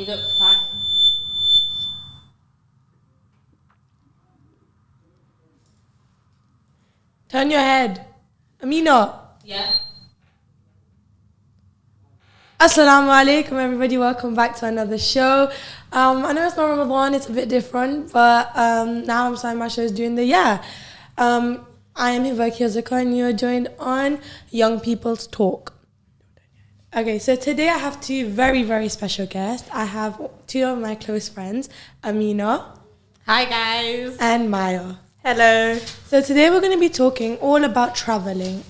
look fine. Turn your head. Ameena. Yeah. Assalamu alaikum, everybody. Welcome back to another show. I know it's not Ramadan, it's a bit different, but now I'm starting my shows during the year. I am Hibah Akeel Zicar, and you're joined on Young People's Talk. Okay, so today I have two very, very special guests. I have two of my close friends, Ameena. Hi, guys. And Maya. Hello. So today we're going to be talking all about traveling.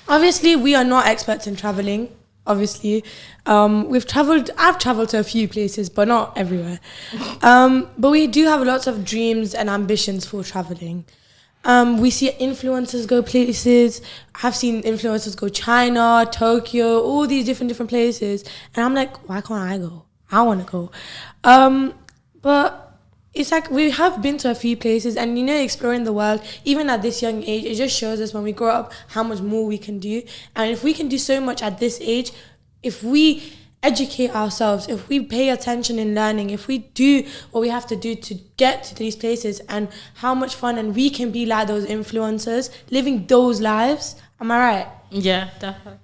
Obviously, we are not experts in traveling. Obviously, I've traveled to a few places, but not everywhere. But we do have lots of dreams and ambitions for traveling. We see influencers go places. I've seen influencers go China, Tokyo, all these different places. And I'm like, why can't I go? I want to go. But it's like we have been to a few places, and exploring the world, even at this young age, it just shows us when we grow up how much more we can do. And if we can do so much at this age, if we educate ourselves, if we pay attention in learning, if we do what we have to do to get to these places, and how much fun, and we can be like those influencers, living those lives. Am I right? Yeah, definitely.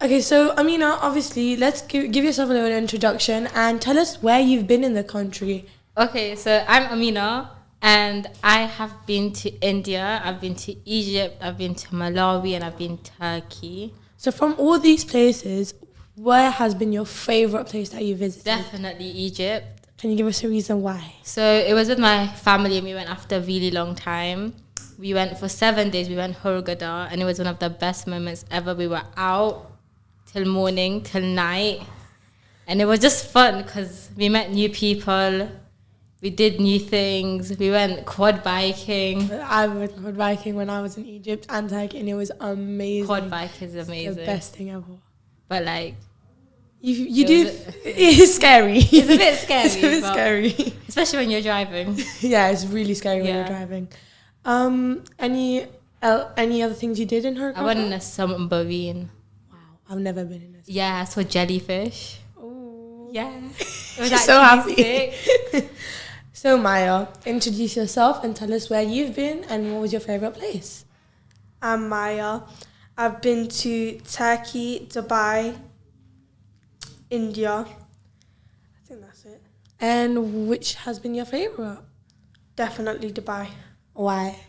Okay, so Ameena, obviously, let's give yourself a little introduction and tell us where you've been in the country. Okay, so I'm Ameena, and I have been to India, I've been to Egypt, I've been to Malawi, and I've been to Turkey. So from all these places, where has been your favorite place that you visited? Definitely Egypt. Can you give us a reason why? So it was with my family, and we went after a really long time. We went for 7 days. We went Hurghada, and it was one of the best moments ever. We were out till morning, till night, and it was just fun because we met new people. We did new things. We went quad biking. I went quad biking when I was in Egypt and Turkey, and it was amazing. Quad bike is amazing. It's the best thing ever. But like, it's scary. It's a bit scary. It's a bit scary. Especially when you're driving. Yeah, it's really scary when you're driving. Any other things you did in Hurghada? I went in a submarine. Wow, I've never been in a submarine. Yeah, I saw jellyfish. Oh. Yeah. It was so happy. Sick. So Maya, introduce yourself and tell us where you've been and what was your favorite place. I'm Maya. I've been to Turkey, Dubai, India. I think that's it. And which has been your favorite? Definitely Dubai. Why?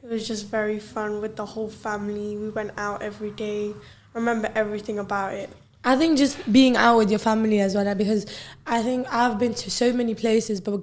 It was just very fun with the whole family. We went out every day. Remember everything about it. I think just being out with your family as well, because I think I've been to so many places, but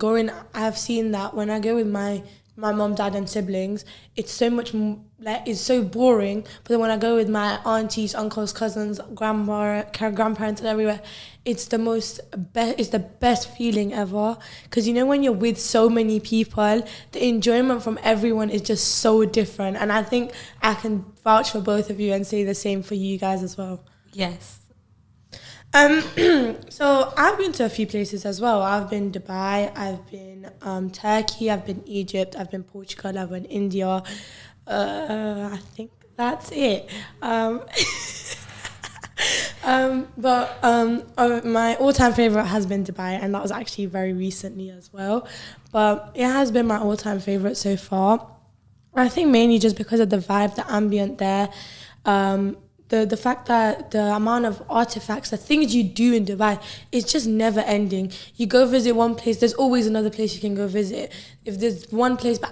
I've seen that when I go with my mom, dad, and siblings, it's so much it's so boring. But then when I go with my aunties, uncles, cousins, grandparents, and everywhere, it's the best feeling ever. Because when you're with so many people, the enjoyment from everyone is just so different. And I think I can vouch for both of you and say the same for you guys as well. Yes. So I've been to a few places as well. I've been Dubai, I've been Turkey, I've been Egypt, I've been Portugal, I've been India. I think that's it. But my all-time favorite has been Dubai, and that was actually very recently as well. But it has been my all-time favorite so far. I think mainly just because of the vibe, the ambient there. The fact that the amount of artifacts, the things you do in Dubai, is just never ending. You go visit one place, there's always another place you can go visit. If there's one place, but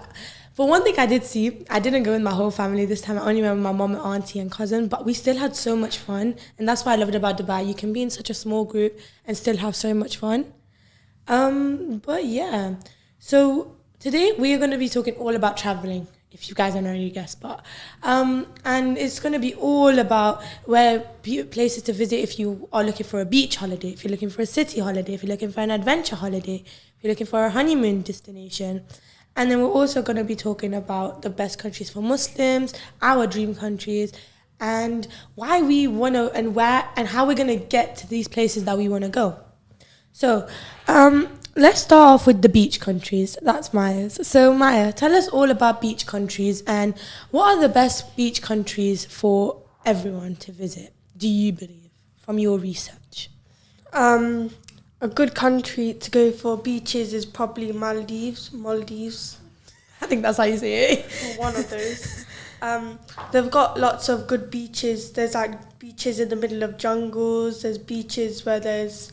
one thing I did see, I didn't go with my whole family this time. I only went with my mom and auntie and cousin, but we still had so much fun. And that's what I loved about Dubai. You can be in such a small group and still have so much fun. But yeah, so today we are going to be talking all about traveling, if you guys haven't already guessed, but and it's going to be all about places to visit if you are looking for a beach holiday, if you're looking for a city holiday, if you're looking for an adventure holiday, if you're looking for a honeymoon destination. And then we're also going to be talking about the best countries for Muslims, our dream countries, and why we want to, and where and how we're going to get to these places that we want to go. So let's start off with the beach countries. That's Maya's. So Maya, tell us all about beach countries and what are the best beach countries for everyone to visit, do you believe, from your research? A good country to go for beaches is probably Maldives. I think that's how you say it. Or one of those. They've got lots of good beaches. There's like beaches in the middle of jungles. There's beaches where there's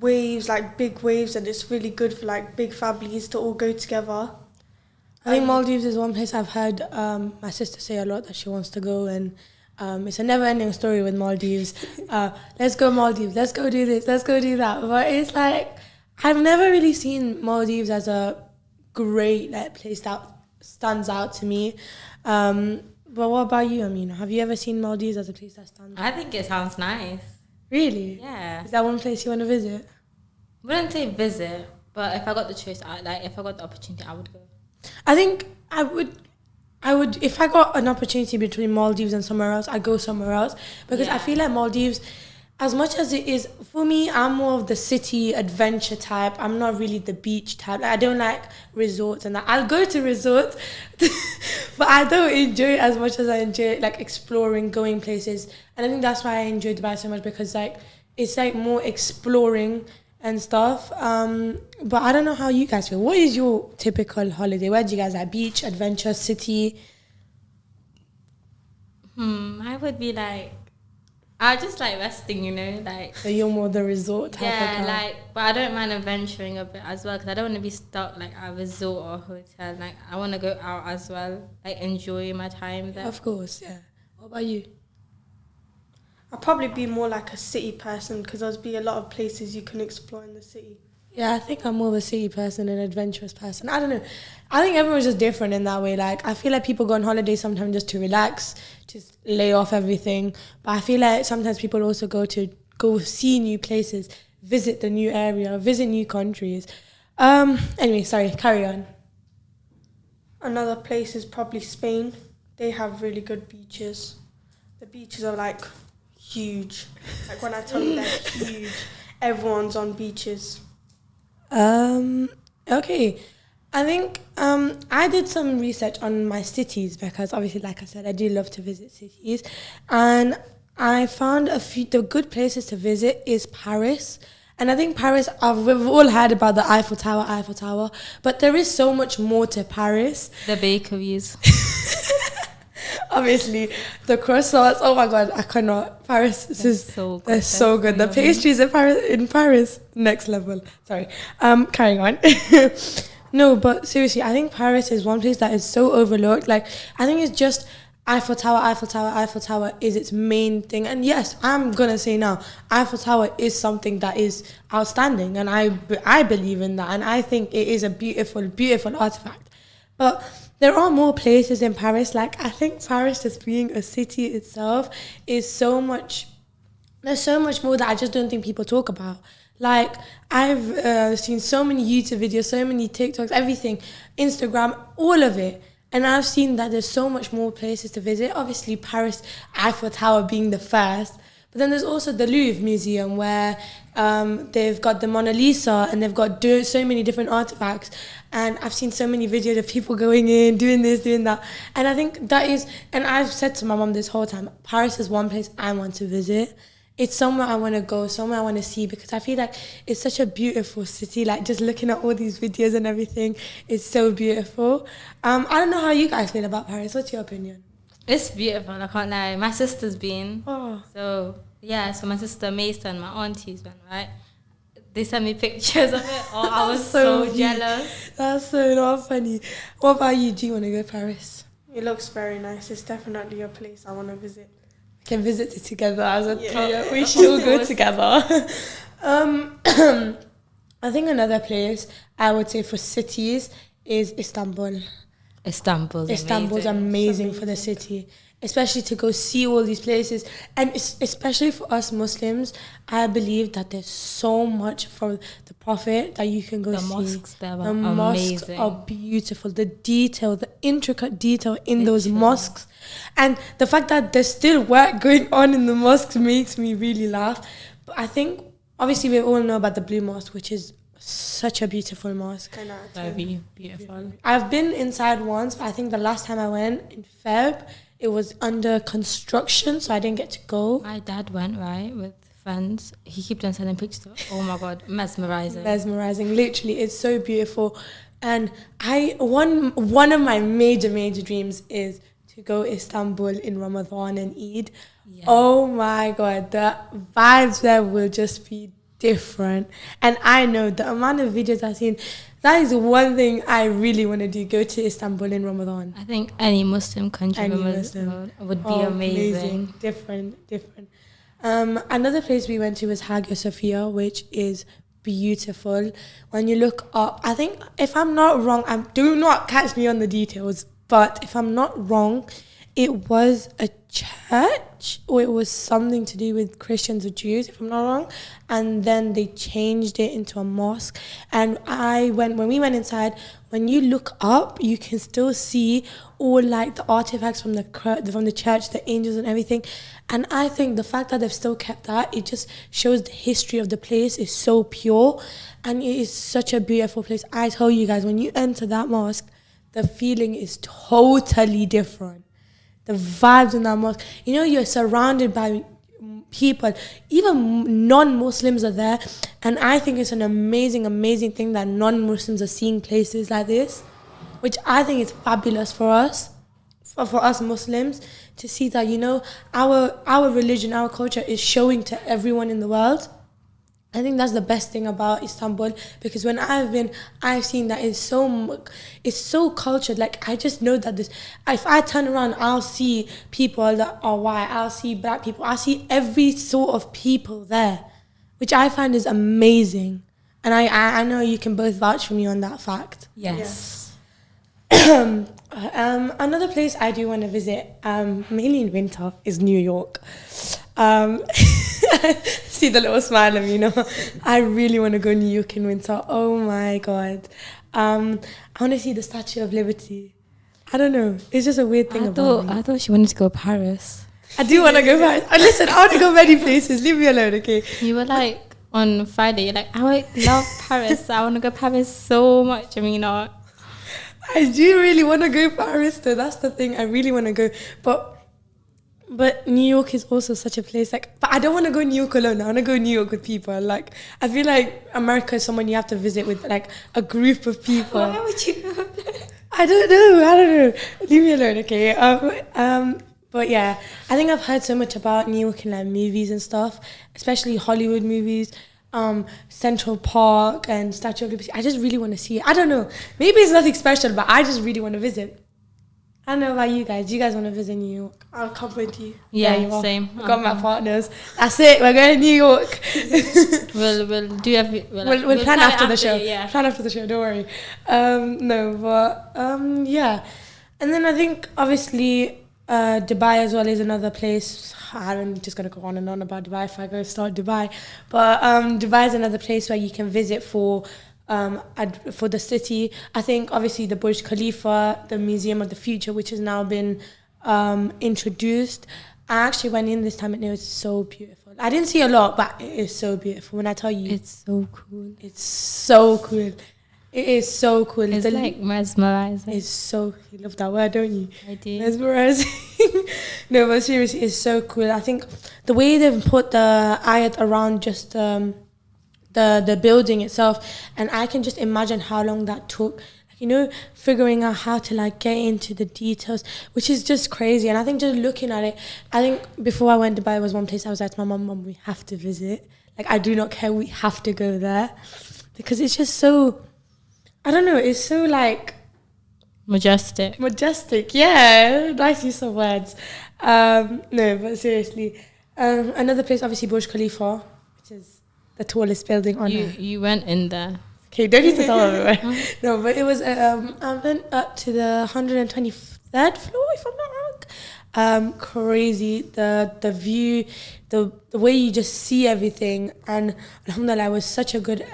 waves, like big waves, and it's really good for like big families to all go together. I think Maldives is one place I've heard my sister say a lot that she wants to go, and it's a never-ending story with Maldives. Let's go Maldives, let's go do this, let's go do that. But it's like, I've never really seen Maldives as a great like place that stands out to me. But what about you, Ameena? Have you ever seen Maldives as a place that stands out? I think it sounds nice. Really? Yeah. Is that one place you want to visit? Wouldn't say visit, but if I got the choice, if I got the opportunity, I would go. I think I would, if I got an opportunity between Maldives and somewhere else, I'd go somewhere else. Because I feel like Maldives, as much as it is, for me, I'm more of the city adventure type. I'm not really the beach type. Like, I don't like resorts and that. I'll go to resorts, but I don't enjoy it as much as I enjoy like exploring, going places. And I think that's why I enjoy Dubai so much, because like it's like more exploring and stuff. But I don't know how you guys feel. What is your typical holiday? Where do you guys like? Beach, adventure, city? I would be like, I just like resting, like. So you're more the resort type of girl. Like, but I don't mind adventuring a bit as well, because I don't want to be stuck like at a resort or hotel. Like, I want to go out as well, like enjoy my time there. Of course, yeah. What about you? I'll probably be more like a city person, because there'll be a lot of places you can explore in the city. Yeah, I think I'm more of a city person, an adventurous person. I don't know. I think everyone's just different in that way. Like, I feel like people go on holiday sometimes just to relax, just lay off everything. But I feel like sometimes people also go see new places, visit the new area, visit new countries. Anyway, sorry, carry on. Another place is probably Spain. They have really good beaches. The beaches are like huge. Like, when I tell you they're huge, everyone's on beaches. Okay. I think I did some research on my cities, because obviously, like I said, I do love to visit cities. And I found the good places to visit is Paris. And I think Paris, we've all heard about the Eiffel Tower, but there is so much more to Paris. The bakeries. Obviously, the croissants. Oh my God, I cannot. Paris, they're so good. The pastries in Paris, next level. Sorry. Carrying on. No, but seriously, I think Paris is one place that is so overlooked. Like, I think it's just Eiffel Tower is its main thing. And yes, I'm gonna say now, Eiffel Tower is something that is outstanding, and I believe in that, and I think it is a beautiful, beautiful artifact. But there are more places in Paris. Like, I think Paris, just being a city itself, is so much. There's so much more that I just don't think people talk about. Like, I've seen so many YouTube videos, so many TikToks, everything, Instagram, all of it. And I've seen that there's so much more places to visit. Obviously, Paris, Eiffel Tower being the first. But then there's also the Louvre Museum, where they've got the Mona Lisa, and they've got so many different artifacts. And I've seen so many videos of people going in, doing this, doing that. And I think that is, and I've said to my mom this whole time, Paris is one place I want to visit. It's somewhere I want to go, somewhere I want to see, because I feel like it's such a beautiful city. Like, just looking at all these videos and everything, it's so beautiful. I don't know how you guys feel about Paris. What's your opinion? It's beautiful, I can't lie. My sister's been. Oh. So my sister Mason, my aunties went, right? They sent me pictures of it. Oh, I was so jealous. That's so not funny. What about you? Do you want to go to Paris? It looks very nice. It's definitely a place I want to visit. We can visit it together as a trio. We should all go together. I think another place I would say for cities is Istanbul. Istanbul's amazing for the city, especially to go see all these places. And especially for us Muslims, I believe that there's so much from the Prophet that you can go see. The mosques there are amazing. Mosques are beautiful. The detail, the intricate detail in those mosques. And the fact that there's still work going on in the mosques makes me really laugh. But I think, obviously, we all know about the Blue Mosque, which is such a beautiful mosque. I know. Very beautiful. I've been inside once, but I think the last time I went in Feb, it was under construction, so I didn't get to go. My dad went, right, with friends. He kept on sending pictures. Oh my god, mesmerizing. Mesmerizing. Literally, it's so beautiful. And one of my major dreams is to go Istanbul in Ramadan and Eid. Yeah. Oh my god, the vibes there will just be different. And I know the amount of videos I've seen, that is one thing I really want to do, go to Istanbul in Ramadan. I think any Muslim country would be amazing. Different. Another place we went to was Hagia Sophia, which is beautiful. When you look up, I think, if I'm not wrong, do not catch me on the details, but if I'm not wrong, it was a church, or it was something to do with Christians or Jews, if I'm not wrong, and then they changed it into a mosque. And when we went inside, when you look up, you can still see all like the artifacts from the church, the angels and everything. And I think the fact that they've still kept that, it just shows the history of the place is so pure, and it is such a beautiful place. I tell you guys, when you enter that mosque, the feeling is totally different. The vibes in that mosque, you know, you're surrounded by people, even non-Muslims are there, and I think it's an amazing thing that non-Muslims are seeing places like this, which I think is fabulous for us Muslims, to see that, you know, our religion, our culture is showing to everyone in the world. I think that's the best thing about Istanbul, because when I've seen that it's so cultured. Like, I just know that if I turn around, I'll see people that are white, I'll see black people, I'll see every sort of people there, which I find is amazing. And I know you can both vouch for me on that fact. Yes. Another place I do want to visit, mainly in winter, is New York. See the little smile of me, you know. I really want to go New York in winter. Oh my god. I want to see the Statue of Liberty. I don't know. It's just a weird thing about me. I thought she wanted to go Paris. I do want to go Paris. Listen, I want to go many places. Leave me alone, okay? You were like, on Friday, you're like, I love Paris. I want to go Paris so much. I mean, I do really want to go Paris, though. That's the thing. I really want to go. But New York is also such a place, like, but I don't want to go New York alone. I want to go New York with people. Like, I feel like America is someone you have to visit with, like, a group of people. why would you go? I don't know. Leave me alone, okay? But yeah, I think I've heard so much about New York in like movies and stuff, especially Hollywood movies, Central Park and Statue of Liberty. I just really want to see it. I don't know. Maybe it's nothing special, but I just really want to visit. I don't know about you guys. Do you guys want to visit New York? I'll come with you. Yeah, you are. same. I've got my partners. That's it. We're going to New York. We'll plan after the show. Yeah. Plan after the show. Don't worry. Yeah. And then I think obviously Dubai as well is another place. I'm just going to go on and on about Dubai if I go start Dubai. But Dubai is another place where you can visit for the city. I think obviously the Burj Khalifa, the Museum of the Future, which has now been introduced. I actually went in this time and it was so beautiful. I didn't see a lot, but it is so beautiful. When I tell you, it's so cool. It's so cool. It is so cool. It's like mesmerizing. It's so, you love that word, don't you? I do. Mesmerizing. No, but seriously, it's so cool. I think the way they've put the ayat around just the building itself, and I can just imagine how long that took, like, you know, figuring out how to like get into the details, which is just crazy. And I think just looking at it, I think before I went to Dubai was one place I was like to my mum, we have to visit. Like, I do not care, we have to go there, because it's just so, I don't know, it's so like majestic, yeah, nice use of words. No, but seriously, another place, obviously Burj Khalifa, which is the tallest building on Earth. You went in there. Okay, don't need to tell everyone. No, but it was, I went up to the 123rd floor, if I'm not wrong. Crazy, the view, the way you just see everything, and alhamdulillah, it was such a good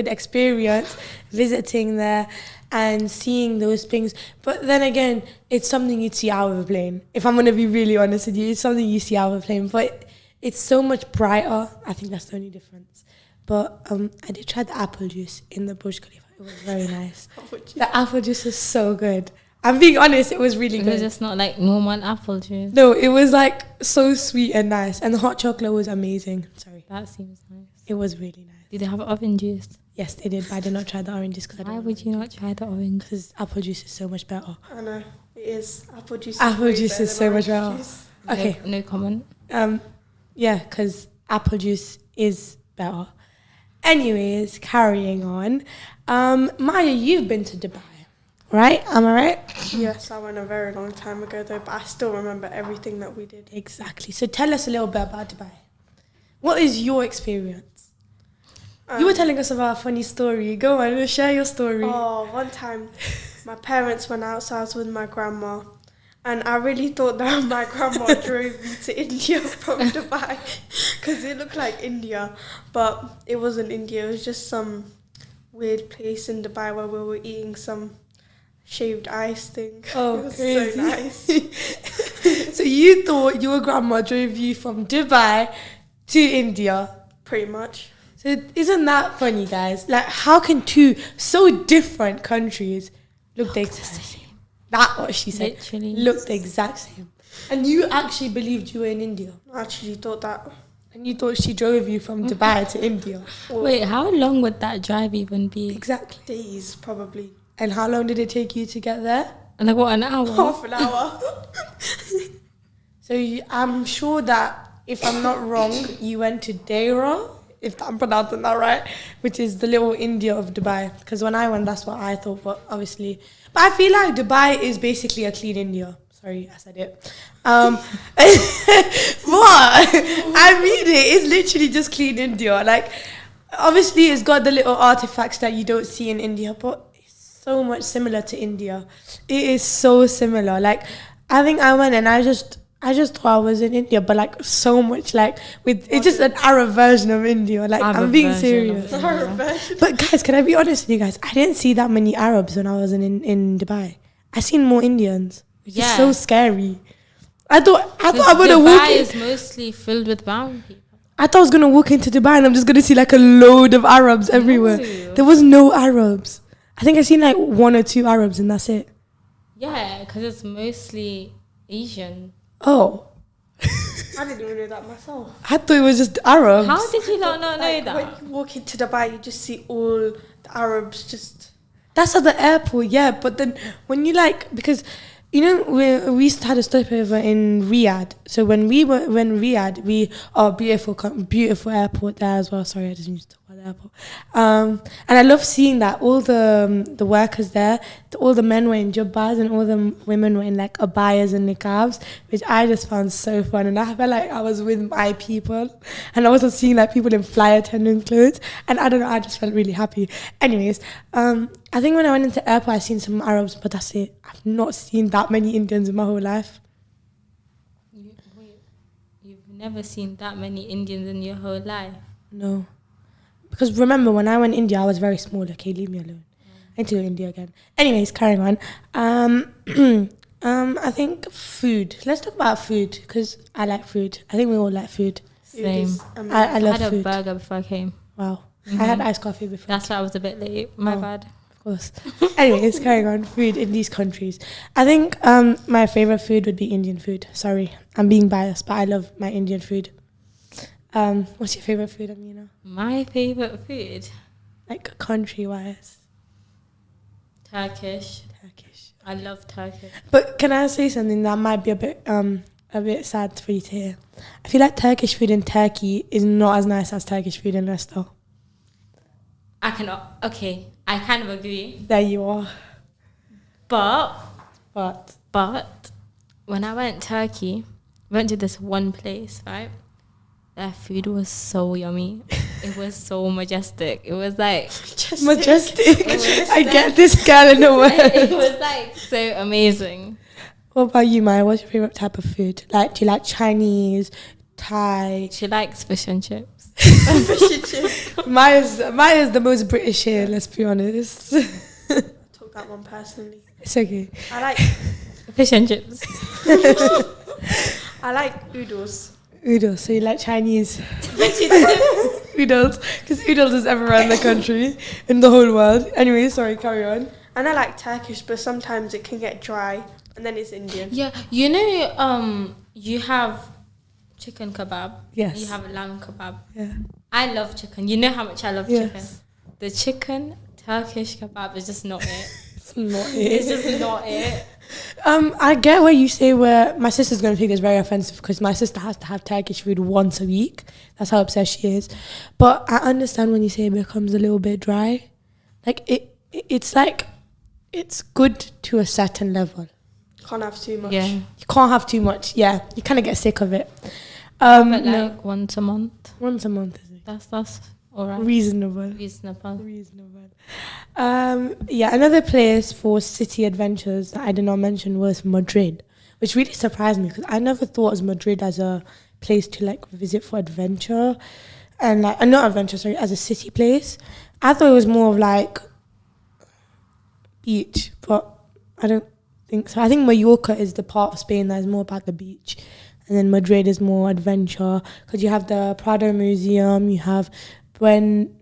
experience visiting there and seeing those things. But then again, it's something you'd see out of a plane. If I'm going to be really honest with you, it's something you see out of a plane. But it's so much brighter. I think that's the only difference. But I did try the apple juice in the Burj Khalifa. It was very nice. The apple juice is so good. I'm being honest, it was really It good. was just not like normal apple juice. No, it was like so sweet and nice. And the hot chocolate was amazing. Sorry. That seems nice. It was really nice. Did they have orange juice? Yes, they did, but I did not try the oranges because I don't Why would you not try the orange? Because apple juice is so much better. I know it is. Apple juice. Apple way juice better is than so much orange better. juice. Okay. No comment. Yeah, because apple juice is better. Anyways, carrying on. Maya, you've been to Dubai, right? Am I right? Yes, I went a very long time ago though, but I still remember everything that we did. Exactly. So tell us a little bit about Dubai. What is your experience? You were telling us about a funny story. Go on, share your story. Oh, one time my parents went out, so I was with my grandma. And I really thought that my grandma drove me to India from Dubai because it looked like India. But it wasn't India, it was just some weird place in Dubai where we were eating some shaved ice thing. Oh, it was crazy. so nice. So you thought your grandma drove you from Dubai to India. Pretty much. So isn't that funny, guys? Like, how can two so different countries look the exact same? That's what she said. Literally. Look the exact same. And you actually believed you were in India. I actually thought that. And you thought she drove you from Dubai to India. Wait, how long would that drive even be? Exactly. Days, probably. And how long did it take you to get there? Like what, an hour? Half an hour. So I'm sure that, if I'm not wrong, you went to Deira, if I'm pronouncing that right, which is the little India of Dubai. Because when I went, that's what I thought, but obviously. But I feel like Dubai is basically a clean India. Sorry, I said it. What? I mean it's literally just clean India. Like, obviously it's got the little artifacts that you don't see in India, but it's so much similar to India. It is so similar. Like, I think I went and I just thought I was in India, but like so much like it's just an Arab version of India. Like, I'm being serious. But guys, can I be honest with you guys? I didn't see that many Arabs when I was in Dubai. I seen more Indians. Which is so scary. I thought I would have walked. Dubai is mostly filled with brown people. I thought I was gonna walk into Dubai and I'm just gonna see like a load of Arabs everywhere. No. There was no Arabs. I think I seen like 1 or 2 Arabs and that's it. Yeah, because it's mostly Asian. Oh, I didn't even know that myself. I thought it was just Arabs. How did you not know Like, that? when you walk into Dubai, you just see all the Arabs just... That's at the airport, yeah. But then when you like, because you know we used to have a stopover in Riyadh. So when Riyadh, beautiful airport there as well. Sorry, I just used to talk about the airport. And I love seeing that all the workers there, all the men were in jubbas and all the women were in like abayas and niqabs, which I just found so fun. And I felt like I was with my people. And I wasn't seeing like people in flight attendant clothes. And I don't know, I just felt really happy. Anyways, I think when I went into the airport, I seen some Arabs, but that's it. I've not seen that many Indians in my whole life. You've never seen that many Indians in your whole life? No. Because remember, when I went India, I was very small. Okay, leave me alone. I need to go to India again. Anyways, carrying on. I think food. Let's talk about food, because I like food. I think we all like food. Same. I love I had food. a burger before I came. Wow. I had iced coffee before. That's why I was a bit late. My bad. Of course. Anyways, carrying on. Food in these countries. I think my favorite food would be Indian food. Sorry, I'm being biased, but I love my Indian food. What's your favorite food, Ameena? My favorite food? Like country-wise. Turkish. Turkish. I love Turkish. But can I say something that might be a bit sad for you to hear? I feel like Turkish food in Turkey is not as nice as Turkish food in Leicester. I kind of agree. There you are. But But when I went Turkey, went to this one place, right? Their food was so yummy. It was so majestic. It was like majestic. I get this girl in the world. it was like so amazing. What about you, Maya? What's your favorite type of food? Like, do you like Chinese, Thai? She likes fish and chips. Maya's the most British here, let's be honest. Took that one personally. It's okay. I like Fish and chips. I like oodles. Oodles, so you like Chinese? Oodles, because oodles is everywhere in the country, in the whole world. Anyway, sorry, carry on. And I like Turkish, but sometimes it can get dry, and then it's Indian. Yeah, you know, you have chicken kebab. Yes. You have lamb kebab. Yeah. I love chicken. You know how much I love chicken. Yes. The chicken Turkish kebab is just not it. It's not It's it. just not it. I get what you say, where my sister's going to think it's very offensive because my sister has to have Turkish food once a week. That's how obsessed she is. But I understand when you say it becomes a little bit dry. Like, it's like, it's good to a certain level. Can't have too much. Yeah. You can't have too much. Yeah, you kind of get sick of it. But like No, once a month. once a month is That's all right. reasonable. Reasonable. Yeah, another place for city adventures that I did not mention was Madrid, which really surprised me because I never thought of Madrid as a place to like visit for adventure, and like not adventure, sorry, as a city place. I thought it was more of like beach, but I don't think so. I think Mallorca is the part of Spain that is more about the beach, and then Madrid is more adventure because you have the Prado Museum, you have Buen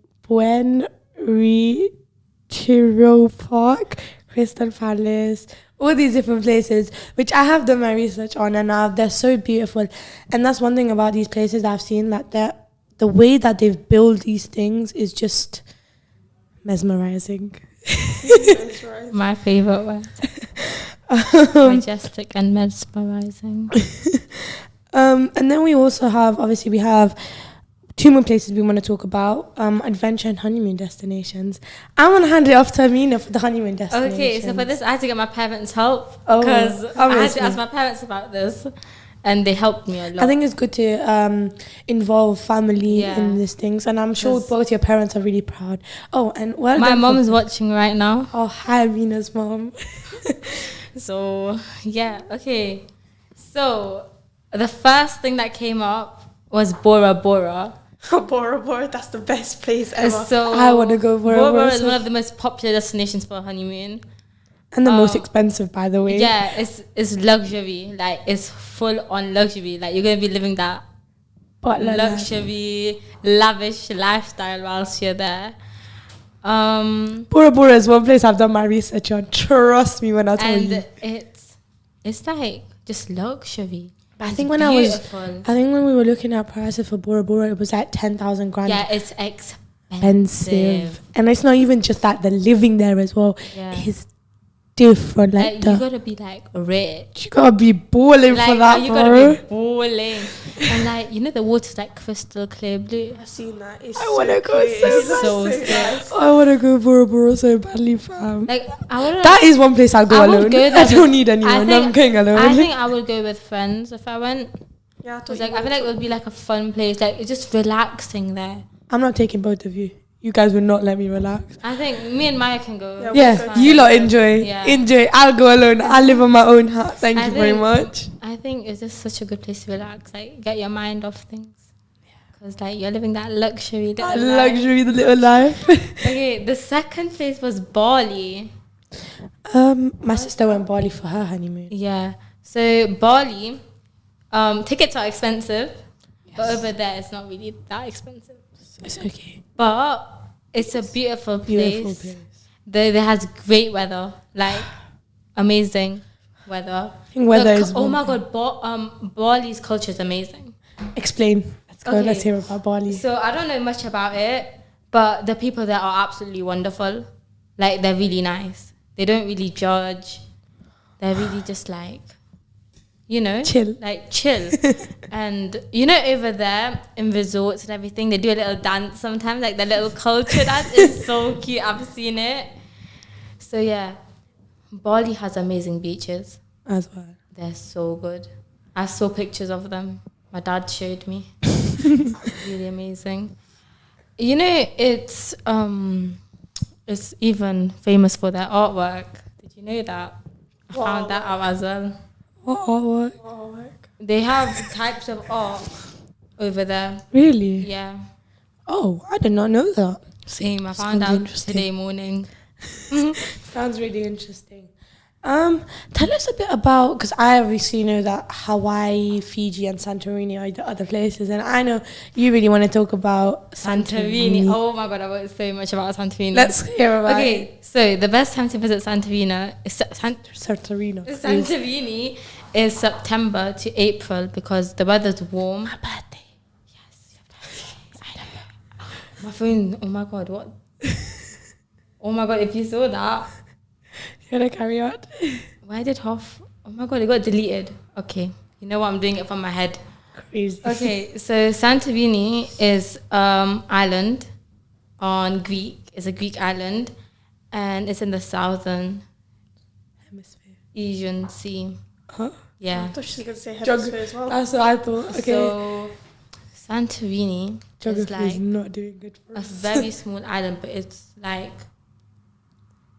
Retiro Park, Crystal Palace, all these different places, which I have done my research on, and they're so beautiful. And that's one thing about these places I've seen, that the way that they've built these things is just mesmerizing. That's right. My favorite word. Majestic and mesmerizing. And then we also have, obviously, we have two more places we want to talk about, adventure and honeymoon destinations. I want to hand it off to Ameena for the honeymoon destinations. Okay, so for this, I had to get my parents' help Oh, because I had to obviously. ask my parents about this, and they helped me a lot. I think it's good to involve family Yeah. in these things, and I'm sure 'Cause both your parents are really proud. Oh, and well my done mom for- is watching right now. Oh, hi, Ameena's mom. So, yeah, okay. So, the first thing that came up was Bora Bora. Bora Bora, that's the best place ever. So, I wanna go Bora Bora is so- one of the most popular destinations for a honeymoon. And the most expensive, by the way. Yeah, it's luxury. Like, it's full on luxury. Like, you're going to be living that But luxury, lavish lifestyle whilst you're there. Bora Bora is one place I've done my research on. Trust me when I tell you. And it's like just luxury. I It's think when beautiful. I think when we were looking at prices for Bora Bora, it was like 10,000 grand. Yeah, it's Expensive. expensive. And it's not even just that, the living there as well Yeah. is different. Like, You gotta be like rich. you gotta be balling for Like that, you bro. gotta be balling. And like the water's like crystal clear blue. I've seen that. It's I wanna go clear. so It's So nice. sick. I want to go Bora Bora so badly, fam. Like I would. That is one place I'll go I would alone. go I there don't with- need anyone. think- I'm going alone. I think I would go with friends if I went. Yeah, I thought Cause you like I feel would. like it would be like a fun place. Like it's just relaxing there. I'm not taking both of you. You guys will not let me relax. I think me and Maya can go. Yeah, Yeah, fine. you lot enjoy. Yeah. Enjoy. I'll go alone. I'll live on my own heart. Thank I you very think- much. I think it's just such a good place to relax. Like get your mind off things. Cause like you're living that luxury. That little life. luxury, the little life. Okay, the second place was Bali. My sister went Bali for her honeymoon. Yeah. So Bali, tickets are expensive, but over there it's not really that expensive. It's okay. But it's a beautiful place. Beautiful place. They has great weather, like amazing weather. I think weather is Oh one my thing. god, Bali's culture is amazing. Explain. Let's go. Okay. Let's hear about Bali. So I don't know much about it, but the people there are absolutely wonderful. Like they're really nice. They don't really judge. They're really just like, Chill. like chill. And over there in resorts and everything, they do a little dance sometimes, like the little culture dance is so cute. I've seen it. So yeah, Bali has amazing beaches. As well. They're so good. I saw pictures of them. My dad showed me. Really amazing. It's even famous for their artwork. Did you know that? I found that out as well. What artwork? Oh, They have types of art over there. Really? Yeah. Oh, I did not know that. Same. I found Sounds out interesting. today morning. Sounds really interesting. Tell us a bit about, because I obviously know that Hawaii, Fiji, and Santorini are the other places, and I know you really want to talk about Santorini. Oh my god, I want so much about Santorini. Let's hear about it. Okay, so the best time to visit Santorini is Santorini is September to April because the weather's warm. My birthday. Yes, your birthday. I know. My phone. Oh my god, what? Oh my god, if you saw that. You want to carry on? Why did half? Oh my god, it got deleted. Okay, you know what? I'm doing it from my head. Crazy. Okay, so Santorini is island on Greek. It's a Greek island, and it's in the southern Hemisphere. Asian Sea. Huh? Yeah. I thought she was going to say hemisphere as well. That's what I thought. Okay. So Santorini is Geography is like not doing good for a us. very small island, but it's like,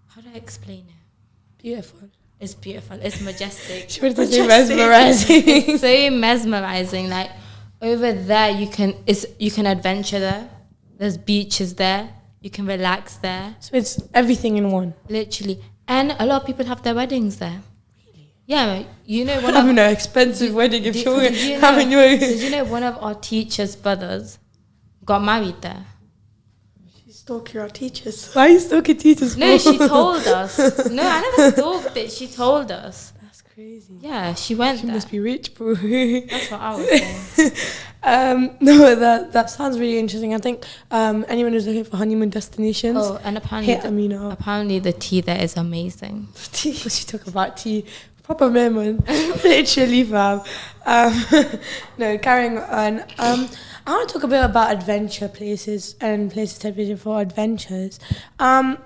how do I explain it? Beautiful. It's beautiful. It's majestic. She wanted to say mesmerizing. It's so mesmerizing. Like over there, you can adventure there. There's beaches there. You can relax there. So it's everything in one. Literally, and a lot of people have their weddings there. Really? Yeah, you know one Having of an expensive wedding if you're did you having know, your. did you know one of our teachers' brothers got married there? She's stalking our teachers. Why are you stalking teachers? No, for? she told us. No, I never stalked it. She told us. That's crazy. Yeah, she went She there. must be rich, bro. That's what I was saying. No, that sounds really interesting. I think anyone who's looking for honeymoon destinations, Oh, and apparently, hit Ameena up. apparently the tea there is amazing. Tea. She talk about tea. Proper lemon. Literally, fam. No, carrying on. I want to talk a bit about adventure places and places to visit for adventures. I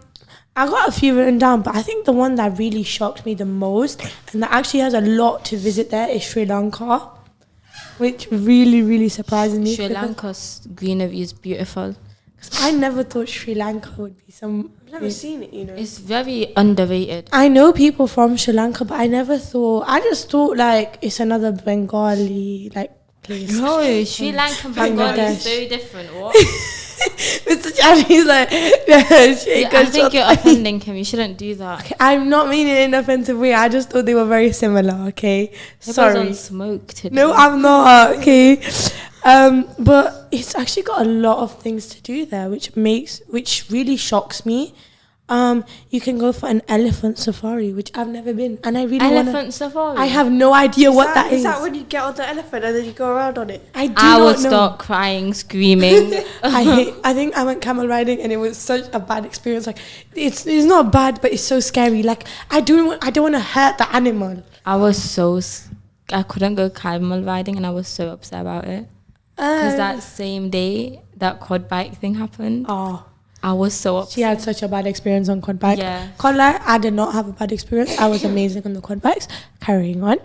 got a few written down, but I think the one that really shocked me the most, and that actually has a lot to visit there, is Sri Lanka, which really, really surprised me. Sri because Lanka's greenery is beautiful. I never thought Sri Lanka would be some. I've never seen it, you know. It's very underrated. I know people from Sri Lanka, but I never thought. I just thought like it's another Bengali like place. No, Sri Lankan Bengali Bangladesh. is so different. What? Mr. Chinese like Yeah, I think you're offending him. You shouldn't do that. Okay, I'm not meaning it in an offensive way. I just thought they were very similar. Okay, He was sorry. on smoke today. No, I'm not. Okay, but it's actually got a lot of things to do there, which really shocks me. You can go for an elephant safari, which I've never been, and I really want Elephant safari. I have no idea what that is. Is that when you get on the elephant and then you go around on it? I do I not would know. start crying, screaming. I think I went camel riding and it was such a bad experience. Like it's not bad, but it's so scary. Like I don't want to hurt the animal. I couldn't go camel riding, and I was so upset about it because that same day that quad bike thing happened. Oh, I was so upset. she had such a bad experience on quad bike. Yeah. Can't lie, I did not have a bad experience. I was amazing on the quad bikes. Carrying on.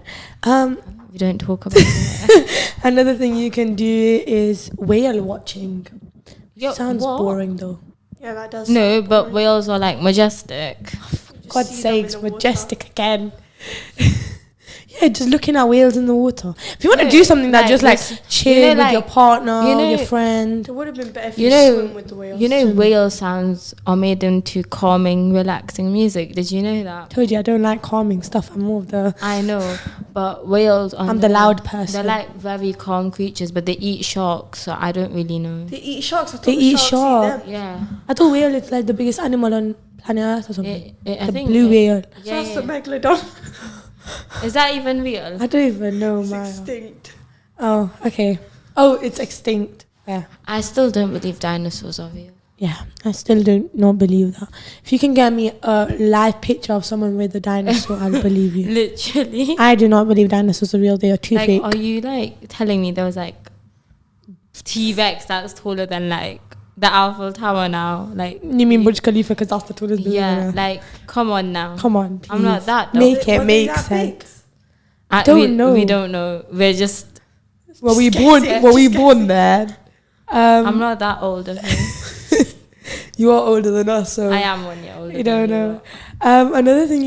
We don't talk about it. Another thing you can do is whale watching. Yo, Sounds what? boring though. Yeah, that does. No, sound but boring. whales are like majestic. Just God's see them in sakes, the water. majestic again. Yeah, just looking at whales in the water. If you want to No, do something that like just like this- chill you know, with like, your partner, you know- your friend. It would have been better if You you, swim know, with the whales. you know, whale sounds are made into calming, relaxing music. Did you know that? Told you I don't like calming stuff. I'm more of the. I know, but whales are. I'm the known- loud person. They're like very calm creatures, but they eat sharks, so I don't really know. They eat sharks. I thought They the eat sharks shark. them. Yeah, I thought whale is like the biggest animal on planet Earth or something. I The think blue whale. So Yeah, that's yeah. the megalodon. Is that even real? I don't even know, It's Maya. extinct. Oh, okay. Oh, it's extinct. Yeah. I still don't believe dinosaurs are real. Yeah, I still do not believe that. If you can get me a live picture of someone with a dinosaur, I'll believe you. Literally. I do not believe dinosaurs are real. They are too Like, fake. are you like telling me there was like T-Rex that's taller than like the Eiffel Tower now? Like, You mean Burj Khalifa because that's the tallest building yeah, on Earth. like come on now. Come on, I'm not please. that though. Make Were it they make that big? sense. We don't know. We don't know. We're just. Were we Just born? guessing, Were we just born there? I'm not that old of him. You are older than us, so I am 1 year older. you than don't you know. are. Another thing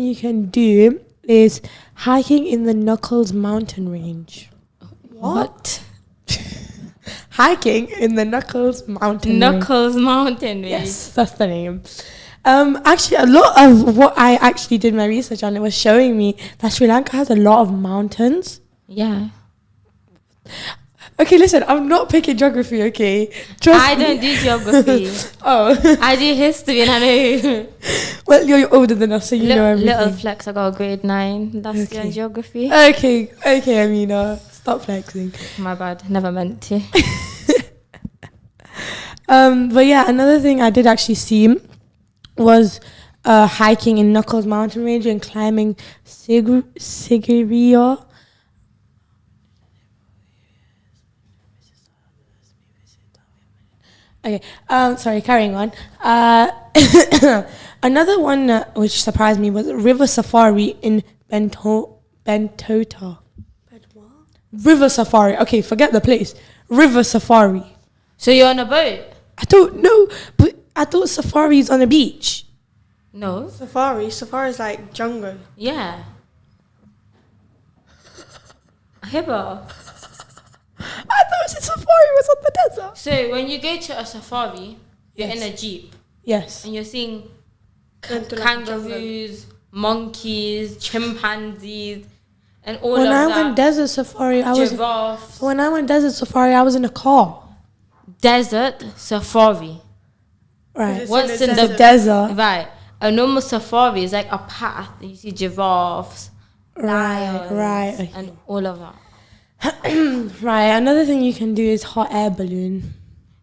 you can do is hiking in the Knuckles mountain range. What? Hiking in the Knuckles mountain range. Knuckles Mountain range. Yes, that's the name. Actually, a lot of what I actually did my research on, it was showing me that Sri Lanka has a lot of mountains. Yeah. Okay, listen, I'm not picking geography, okay? Trust I me. don't do geography. Oh. I do history and I know. Well, you're older than us, so you know everything. Little flex, I got a grade 9. That's Okay. geography. Okay, Ameena. Stop flexing. My bad. Never meant to. But yeah, another thing I did actually see was hiking in Knuckles Mountain Range and climbing Sigiriya. Okay, sorry, carrying on. Another one which surprised me was River Safari in Bentota. River Safari. Okay, forget the place. River Safari. So you're on a boat? I don't know, but I thought safari is on a beach. No. Safari is like jungle. Yeah. Hibah. I thought safari was on the desert. So when you go to a safari, you're in a jeep Yes. and you're seeing Into like kangaroos, monkeys, chimpanzees, and all When of I that. went desert safari, Giraffes. when I went desert safari, I was in a car. Desert safari. Right. It's What's in in the the Desert. right? A normal safari is like a path. And you see giraffes, lions, Right. Okay. and all of that. Right. Another thing you can do is hot air balloon.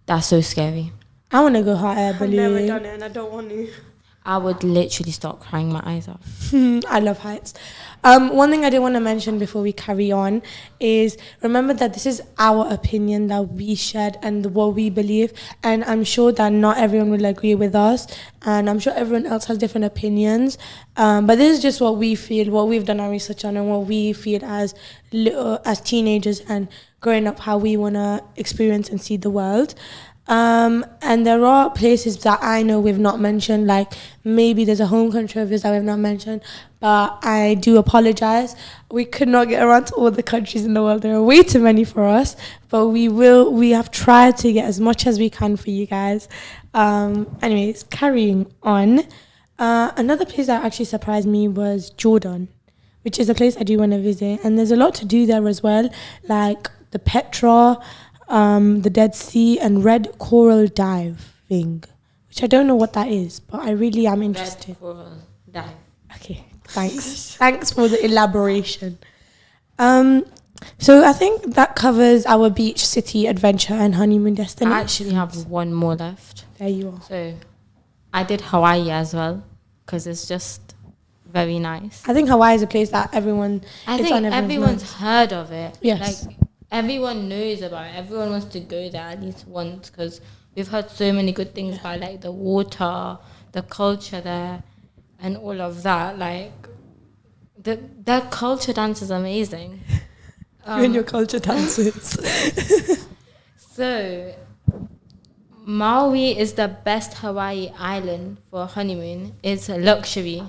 That's so scary. I want to go hot air I've never balloon. done it and I don't want to. I would literally start crying my eyes out. I love heights. One thing I did want to mention before we carry on is remember that this is our opinion that we shared and what we believe, and I'm sure that not everyone will agree with us, and I'm sure everyone else has different opinions. But this is just what we feel, what we've done our research on, and what we feel as teenagers and growing up, how we want to experience and see the world. And there are places that I know we've not mentioned, like maybe there's a home country of yours that we've not mentioned, but I do apologize. We could not get around to all the countries in the world. There are way too many for us, but we have tried to get as much as we can for you guys. Anyways, carrying on. Another place that actually surprised me was Jordan, which is a place I do want to visit, and there's a lot to do there as well, like the Petra, the Dead Sea, and red coral diving, which I don't know what that is, but I really am interested. Red coral dive. Okay, thanks. Thanks for the elaboration. So I think that covers our beach, city, adventure, and honeymoon I destination. actually have one more left. There you are. So I did Hawaii as well because it's just very nice. I think Hawaii is a place that I it's think on everyone's everyone's mind. heard of it. Yes. Like everyone knows about it. Everyone wants to go there at least once because we've heard so many good things about like the water, the culture there, and all of that. Like their culture dance is amazing. You and your culture dances. So, Maui is the best Hawaii island for a honeymoon. It's a luxury,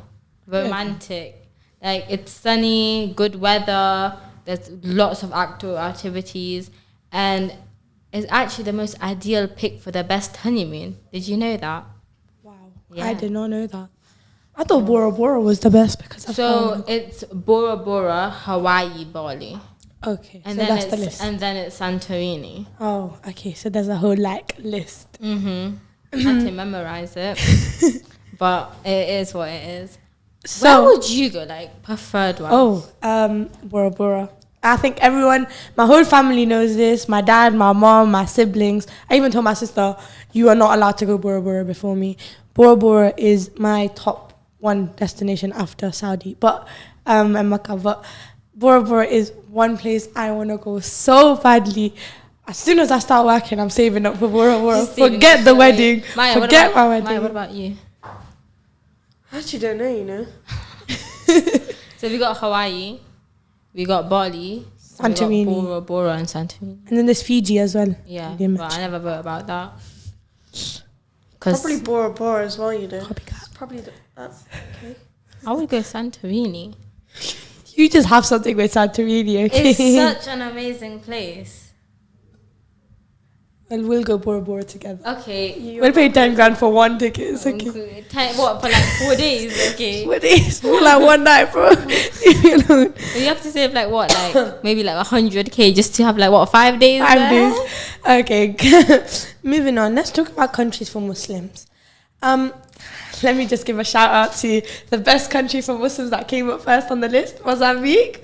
romantic. Like, it's sunny, good weather, there's lots of outdoor activities, and it's actually the most ideal pick for the best honeymoon. Did you know that? Wow. Yeah. I did not know that. I thought Bora Bora was the best because I've So, it's Bora Bora, Hawaii, Bali. Okay, And so then that's the list. And then it's Santorini. Oh, okay, so there's a whole list. Mm-hmm. I had to memorize it, but it is what it is. So, Where would you go? Like preferred one? Bora Bora. I think everyone, my whole family knows this. My dad, my mom, my siblings. I even told my sister, you are not allowed to go Bora Bora before me. Bora Bora is my top one destination after Saudi, and Makkah. But Bora Bora is one place I want to go so badly. As soon as I start working, I'm saving up for Bora Bora. Forget the wedding. Maya, Forget my wedding. Maya, what about you? I actually don't know, you know. So we got Hawaii, we got Bali, Santorini. we got Bora Bora and Santorini. And then there's Fiji as well. Yeah, Didn't but I mention. never wrote about that. Probably Bora Bora as well, you know. Copycat. It's probably that's okay. I would go Santorini. You just have something with Santorini, okay? It's such an amazing place. And we'll go Bora Bora together. Okay. We'll pay 10 grand for one ticket. It's okay. What, for like 4 days? Okay. 4 days? For like one night, bro. Leave me alone. So you have to save like what? Like maybe like 100k just to have like what, 5 days? 5 there? days. Okay. Moving on. Let's talk about countries for Muslims. Let me just give a shout out to the best country for Muslims that came up first on the list, Mozambique.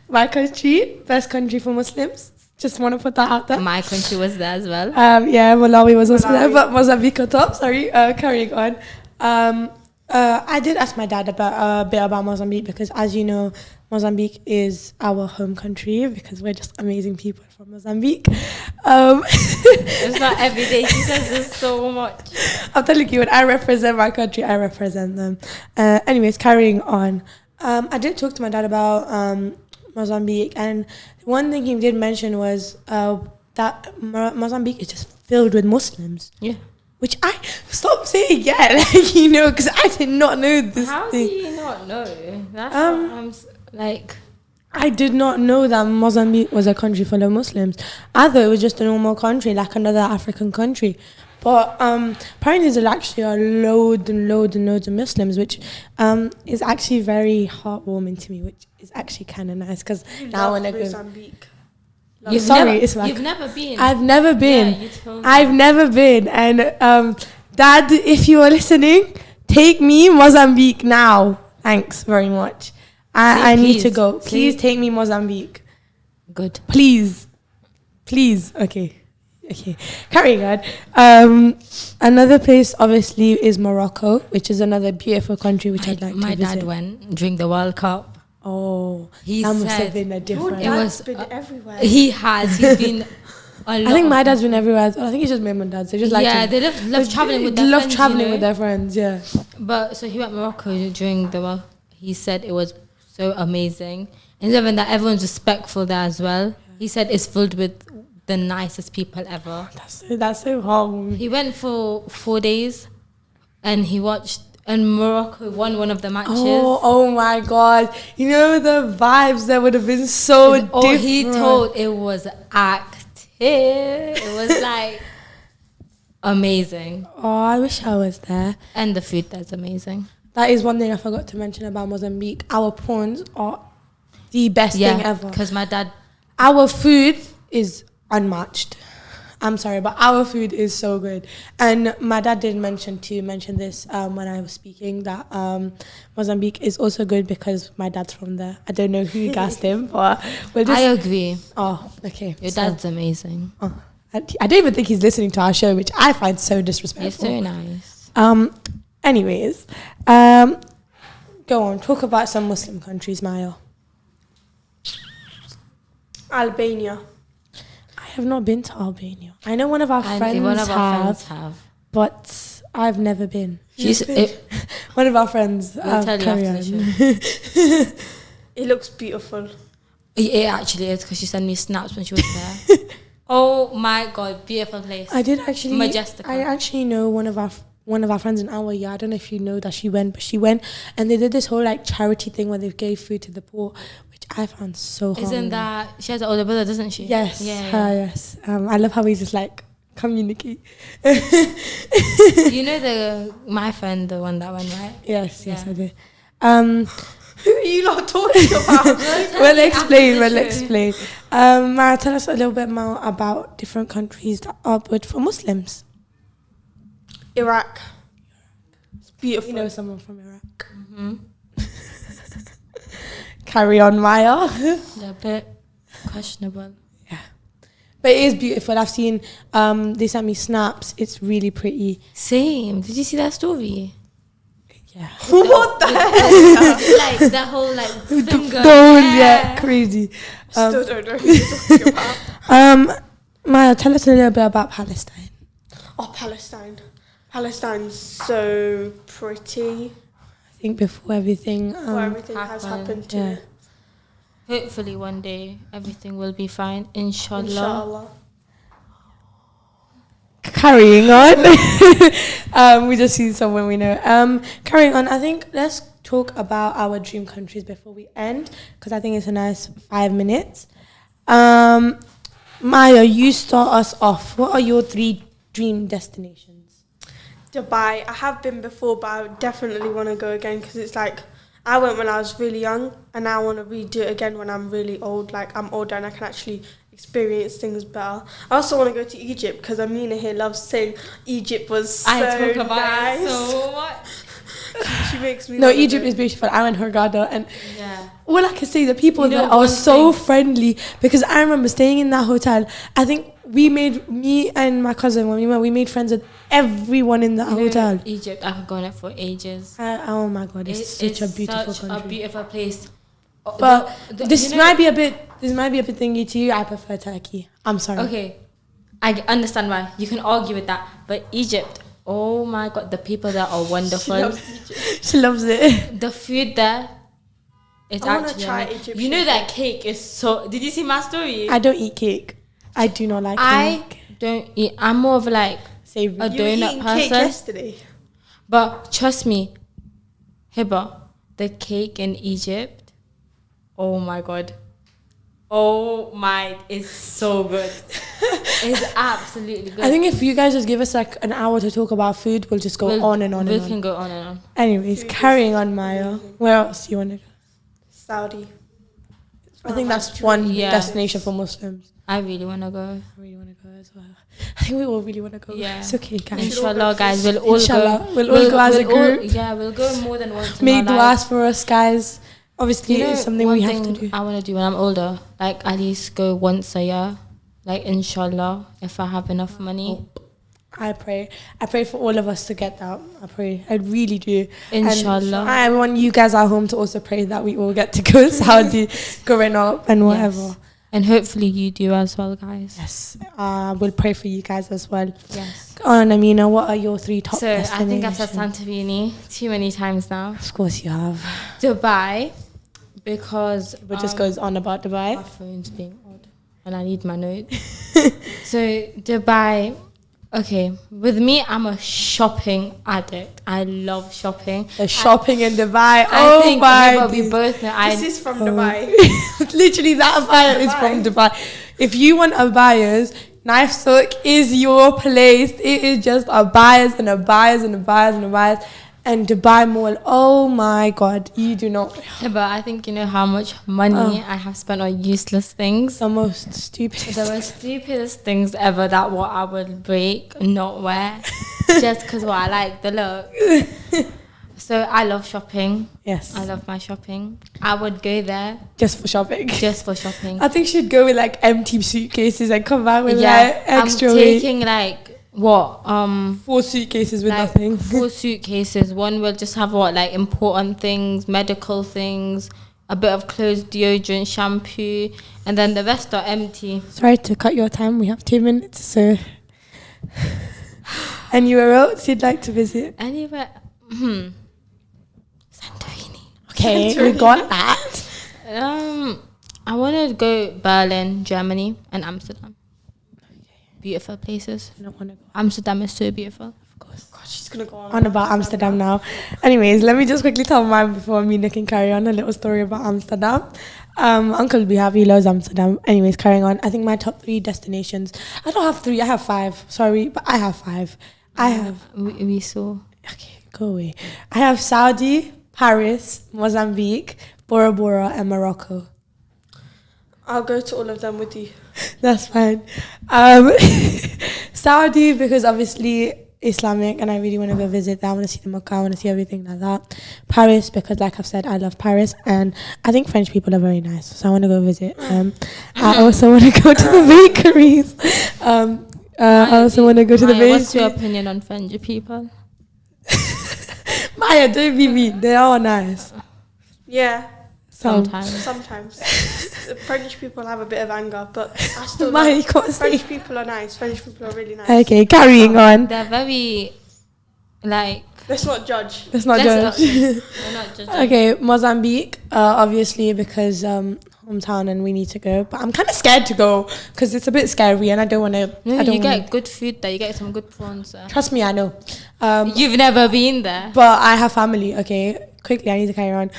My country, best country for Muslims. Just want to put that out there. My country was there as well. Yeah, Malawi was also there, but Mozambique on top. Sorry, carrying on. I did ask my dad about a bit about Mozambique because, as you know, Mozambique is our home country because we're just amazing people from Mozambique. It's not every day. She says this so much. I'm telling you, when I represent my country, I represent them. Anyways, carrying on. I did talk to my dad about Mozambique, and one thing he did mention was that Mozambique is just filled with Muslims. Yeah. Which I stop saying, yeah, like, you know, because I did not know this. How thing. do you not know? That's what I'm like. I did not know that Mozambique was a country full of Muslims. I thought it was just a normal country, like another African country. But apparently there's actually a loads of Muslims, which is actually very heartwarming to me, which is actually kind of nice because now when I go. Mozambique. You've never been. I've never been. Yeah, you told me. I've never been. And Dad, if you are listening, take me Mozambique now. Thanks very much. I need to go. Please take me Mozambique. Good. Please. Okay. Carrying on. Another place obviously is Morocco, which is another beautiful country which I'd like to visit. My dad went during the World Cup. Oh, He that must said have been a different. it was been everywhere. He has. He's been a lot. I think my dad's been everywhere. I think it's just mum and dad. They just like they love traveling with their love friends. traveling with their friends. Yeah. But so he went to Morocco during the World. He said it was so amazing, and even that everyone's respectful there as well. He said it's filled with the nicest people ever. That's so hard. He went for 4 days, and he watched. And Morocco won one of the matches. Oh my God. You know, the vibes there would have been so different. Oh, he told it was active. It was like amazing. Oh, I wish I was there. And the food there's amazing. That is one thing I forgot to mention about Mozambique. Our prawns are the best thing ever. Because my dad... Our food is unmatched. I'm sorry, but our food is so good. And my dad did mention this when I was speaking, that Mozambique is also good because my dad's from there. I don't know who gassed him, but I agree. Oh, okay. Your dad's amazing. Oh, I don't even think he's listening to our show, which I find so disrespectful. He's so nice. Anyways, go on. Talk about some Muslim countries, Maya. Albania. I have not been to Albania. I know one of our friends have, but I've never been. One of our friends. We'll tell you after the show. It looks beautiful. It actually is because she sent me snaps when she was there. Oh my God, beautiful place. I did actually. Majestical. I actually know one of our friends in our year. I don't know if you know that she went, but she went and they did this whole like charity thing where they gave food to the poor, which I found so hard. Isn't that she has an older brother, doesn't she? Yes. Yeah. Yes. I love how we just like communicate. You know my friend, the one that went, right? Yes, I do. Who are you not talking about? We'll explain. Mara, tell us a little bit more about different countries that are good for Muslims. Iraq. It's beautiful. You know someone from Iraq. Mm-hmm. Carry on, Maya. They're a bit questionable. Yeah. But it is beautiful. I've seen, they sent me snaps. It's really pretty. Same. Did you see that story? Yeah. What the hell? Like the whole like finger. Yeah, crazy. Still don't know who you're talking about. Maya, tell us a little bit about Palestine. Oh, Palestine. Palestine's so pretty. I think before everything, has happened to it. Hopefully one day everything will be fine. Inshallah. Carrying on. We just see someone we know. Carrying on, I think let's talk about our dream countries before we end, because I think it's a nice 5 minutes. Maya, you start us off. What are your 3 dream destinations? Dubai. I have been before, but I definitely want to go again because it's like I went when I was really young, and now I want to redo it again when I'm really old. Like I'm older and I can actually experience things better. I also want to go to Egypt because Ameena here loves saying Egypt was so I talk about nice. it so much. She makes me. No, Egypt is beautiful. I went Hurghada, and Yeah. all I can say, the people You know, there are one so thing- friendly, because I remember staying in that hotel. I think me and my cousin, when we went, we made friends with everyone in that You know, hotel. Egypt, I could go on it for ages. Oh my God, it's such a beautiful such country. a beautiful place. But this you know- might be a bit thingy to you. I prefer Turkey. I'm sorry. Okay, I understand why. You can argue with that. But Egypt, oh my God, the people there are wonderful. She loves it. The food there, it's I wanna actually try amazing. Egyptian You know that cake is so... Did you see my story? I don't eat cake. I do not like cake. don't eat... I'm more of like Savory. a You were donut eating cake person. yesterday. But trust me, Hibah, the cake in Egypt, oh my God. Oh my, it's so good. It's absolutely good. I think if you guys just give us like an hour to talk about food, we'll just go on and on We and on. can go on and on. Anyways, Food is carrying on, Maya. Where else do you want to go? Saudi. I think that's one Yeah. destination for Muslims. I really want to go. I really want to go as well. I think we all really want to go. Yeah. It's okay, guys. Inshallah, guys, we'll all Inshallah. go. We'll all go as a group. We'll go more than once in Make our lives. du'as for us, guys. Obviously, it's something one we have to thing do. I want to do when I'm older, like at least go once a year, like inshallah, if I have enough money. I pray for all of us to get that. I really do. Inshallah. And I want you guys at home to also pray that we all get to go Saudi growing up and whatever. Yes. And hopefully you do as well, guys. Yes. We'll pray for you guys as well. Yes. Go on, Ameena, what are your 3 top So I destinations? think I've said Santorini too many times now. Of course you have. Dubai, because It just goes on about my Dubai. phone's being odd and I need my notes. So Dubai, okay, with me, I'm a shopping addict. I love shopping. The shopping in Dubai. I think my we both know. This is from Dubai. Literally, that abaya is from Dubai. If you want abayas, Knife Sook is your place. It is just abayas and abayas and abayas and abayas. And Dubai Mall, oh my God, you do not. Yeah, but I think you know how much money I have spent on useless things. The most stupid. The most stupidest things ever that what I would break, not wear, just because what I like the look. So I love shopping. Yes. I love my shopping. I would go there Just for shopping. just for shopping. I think she'd go with like empty suitcases and come back with like extra I'm weight. taking like what 4 suitcases with like nothing. 4 suitcases. One will just have what like important things, medical things, a bit of clothes, deodorant, shampoo, and then the rest are empty. Sorry to cut your time. We have 2 minutes, so. Anywhere else you'd like to visit? Anywhere, Santorini. Okay, we got that. I want to go Berlin, Germany, and Amsterdam. Beautiful places. I don't want to go. Amsterdam is so beautiful. Of course. God, she's gonna go On about Amsterdam now. Anyways, let me just quickly tell mine before Ameena can carry on. A little story about Amsterdam. Uncle will be happy. He loves Amsterdam. Anyways, carrying on. I think my top 3 destinations. I don't have 3. I have 5. Sorry, but I have 5. I have. We saw. Okay, go away. I have Saudi, Paris, Mozambique, Bora Bora, and Morocco. I'll go to all of them with you. That's fine. Saudi, because obviously Islamic and I really want to go visit that. I want to see the Mecca. I want to see everything like that. Paris, because like I've said, I love Paris. And I think French people are very nice. So I want to go visit. I also want to go to the bakeries. I also want to go to the Maya, bakeries. what's your opinion on French people? Maya, don't be mean. They are nice. Yeah, Sometimes. sometimes. French people have a bit of anger, but I still Maya, like you can't say. French people are nice. French people are really nice. Okay, carrying on. They're very, like... Let's not judge. Let's not Let's judge. We're not judging. Okay, Mozambique, obviously because hometown and we need to go. But I'm kind of scared to go because it's a bit scary and I don't want to. No, I don't you wanna, get good food there. You get some good prawns there. Trust me, I know. You've never been there. But I have family. Okay, quickly, I need to carry on.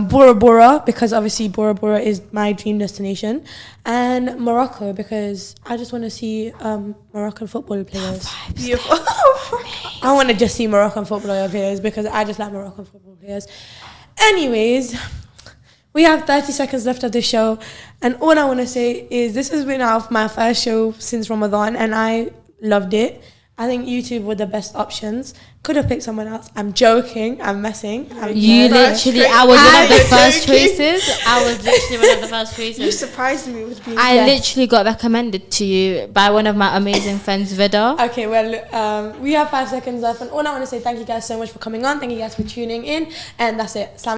Bora Bora, because obviously Bora Bora is my dream destination. And Morocco, because I just want to see Moroccan football players. Beautiful. I want to just see Moroccan football players because I just like Moroccan football players. Anyways, we have 30 seconds left of the show. And all I want to say is this has been my first show since Ramadan and I loved it. I think YouTube were the best options. Could have picked someone else. I'm joking. I'm messing. I was one of the first choices. I was literally one of the first choices. You surprised me with being literally got recommended to you by one of my amazing friends, Vida. Okay, well, we have 5 seconds left. And all I want to say, thank you guys so much for coming on. Thank you guys for tuning in. And that's it.